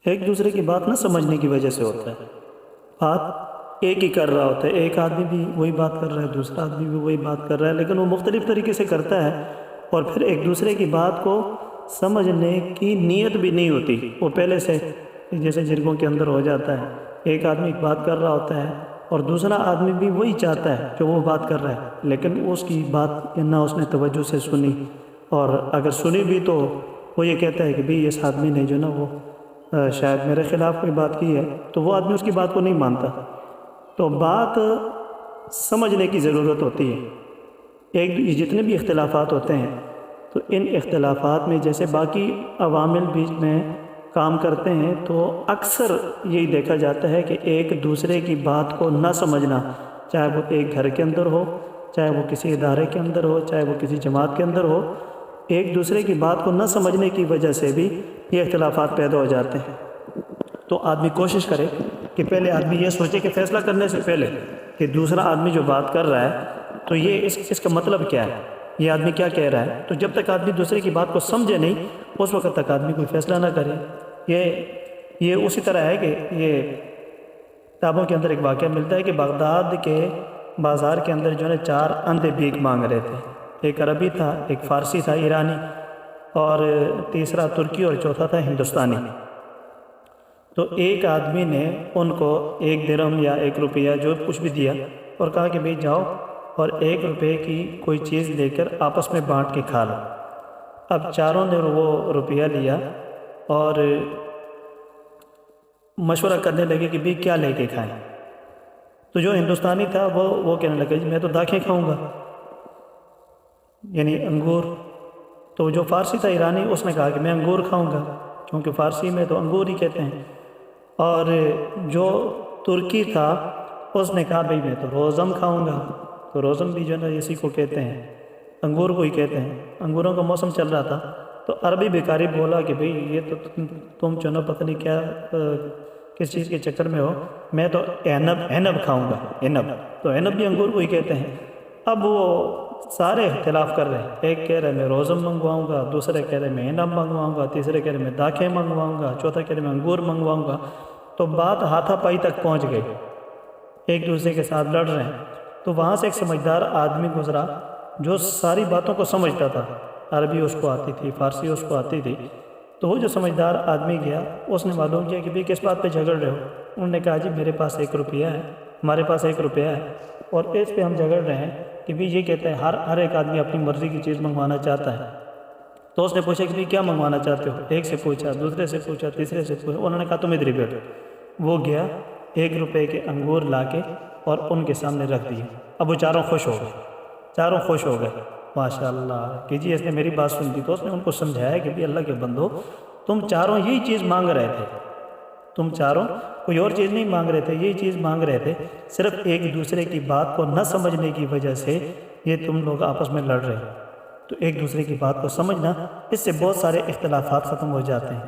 ایک دوسرے کی بات نہ سمجھنے کی وجہ سے ہوتا ہے۔ بات ایک ہی کر رہا ہوتا ہے، ایک آدمی بھی وہی بات کر رہا ہے، دوسرا آدمی بھی وہی بات کر رہا ہے، لیکن وہ مختلف طریقے سے کرتا ہے، اور پھر ایک دوسرے کی بات کو سمجھنے کی نیت بھی نہیں ہوتی۔ وہ پہلے سے جیسے جرگوں کے اندر ہو جاتا ہے، ایک آدمی ایک بات کر رہا ہوتا ہے اور دوسرا آدمی بھی وہی چاہتا ہے جو وہ بات کر رہا ہے، لیکن اس کی بات نہ اس نے توجہ سے سنی، اور اگر سنی بھی تو وہ یہ کہتا ہے کہ بھئی اس آدمی نے جو نا وہ شاید میرے خلاف کوئی بات کی ہے، تو وہ آدمی اس کی بات کو نہیں مانتا۔ تو بات سمجھنے کی ضرورت ہوتی ہے۔ جتنے بھی اختلافات ہوتے ہیں تو ان اختلافات میں جیسے باقی عوامل بیچ میں کام کرتے ہیں، تو اکثر یہی دیکھا جاتا ہے کہ ایک دوسرے کی بات کو نہ سمجھنا، چاہے وہ ایک گھر کے اندر ہو، چاہے وہ کسی ادارے کے اندر ہو، چاہے وہ کسی جماعت کے اندر ہو، ایک دوسرے کی بات کو نہ سمجھنے کی وجہ سے بھی یہ اختلافات پیدا ہو جاتے ہیں۔ تو آدمی کوشش کرے کہ پہلے آدمی یہ سوچے کہ فیصلہ کرنے سے پہلے کہ دوسرا آدمی جو بات کر رہا ہے تو یہ اس کا مطلب کیا ہے، یہ آدمی کیا کہہ رہا ہے۔ تو جب تک آدمی دوسرے کی بات کو سمجھے نہیں، اس وقت تک آدمی کوئی فیصلہ نہ کرے۔ یہ اسی طرح ہے کہ یہ کتابوں کے اندر ایک واقعہ ملتا ہے کہ بغداد کے بازار کے اندر جو ہے 4 اندھے بھیک مانگ رہے تھے، ایک عربی تھا، ایک فارسی تھا ایرانی، اور تیسرا ترکی، اور چوتھا تھا ہندوستانی۔ تو ایک آدمی نے ان کو 1 درہم یا 1 روپیہ جو کچھ بھی دیا اور کہا کہ بھئی جاؤ اور 1 روپے کی کوئی چیز لے کر آپس میں بانٹ کے کھا لو۔ اب چاروں نے وہ روپیہ لیا اور مشورہ کرنے لگے کہ بھئی کیا لے کے کھائیں۔ تو جو ہندوستانی تھا وہ کہنے لگا جی میں تو داکھیں کھاؤں گا، یعنی انگور۔ تو جو فارسی تھا ایرانی، اس نے کہا کہ میں انگور کھاؤں گا، کیونکہ فارسی میں تو انگور ہی کہتے ہیں۔ اور جو ترکی تھا اس نے کہا بھئی میں تو روزم کھاؤں گا۔ تو روزم بھی جو ہے نا اسی کو کہتے ہیں، انگور کو ہی کہتے ہیں۔ انگوروں کا موسم چل رہا تھا، تو عربی بیکاری بولا کہ بھئی یہ تو تم جو ہے نا پتہ نہیں کیا کس چیز کے چکر میں ہو، میں تو عنب کھاؤں گا، عنب۔ تو عنب بھی انگور کو ہی کہتے ہیں۔ اب وہ سارے اختلاف کر رہے ہیں، ایک کہہ رہے میں روزم منگواؤں گا، دوسرے کہہ رہے میں عنب منگواؤں گا، تیسرے کہہ رہے میں داکھیں منگواؤں گا، چوتھا کہہ رہے میں انگور منگواؤں گا۔ تو بات ہاتھا پائی تک پہنچ گئی، ایک دوسرے کے ساتھ لڑ رہے ہیں۔ تو وہاں سے ایک سمجھدار آدمی گزرا جو ساری باتوں کو سمجھتا تھا، عربی اس کو آتی تھی، فارسی اس کو آتی تھی۔ تو وہ جو سمجھدار آدمی گیا، اس نے معلوم کیا کہ بھئی کس بات پہ جھگڑ رہے ہو۔ انہوں نے کہا جی میرے پاس 1 روپیہ ہے، ہمارے پاس 1 روپیہ ہے، اور اس پہ ہم جھگڑ رہے ہیں کہ بھئی یہ کہتے ہیں ہر ایک آدمی اپنی مرضی کی چیز منگوانا چاہتا ہے۔ تو اس نے پوچھا کہ بھئی کیا منگوانا چاہتے ہو؟ ایک سے پوچھا، دوسرے سے پوچھا، تیسرے سے پوچھا۔ انہوں نے کہا تم ادھر ہی بیٹھو۔ وہ گیا 1 روپے کے انگور لا کے اور ان کے سامنے رکھ دیے۔ اب وہ چاروں خوش ہو گئے، چاروں خوش ہو گئے، ماشاءاللہ کہ جی اس نے میری بات سن دی۔ تو اس نے ان کو سمجھایا کہ بھئی اللہ کے بندو، تم چاروں یہی چیز مانگ رہے تھے، تم چاروں کوئی اور چیز نہیں مانگ رہے تھے، یہی چیز مانگ رہے تھے، صرف ایک دوسرے کی بات کو نہ سمجھنے کی وجہ سے یہ تم لوگ آپس میں لڑ رہے ہو۔ تو ایک دوسرے کی بات کو سمجھنا، اس سے بہت سارے اختلافات ختم ہو جاتے ہیں۔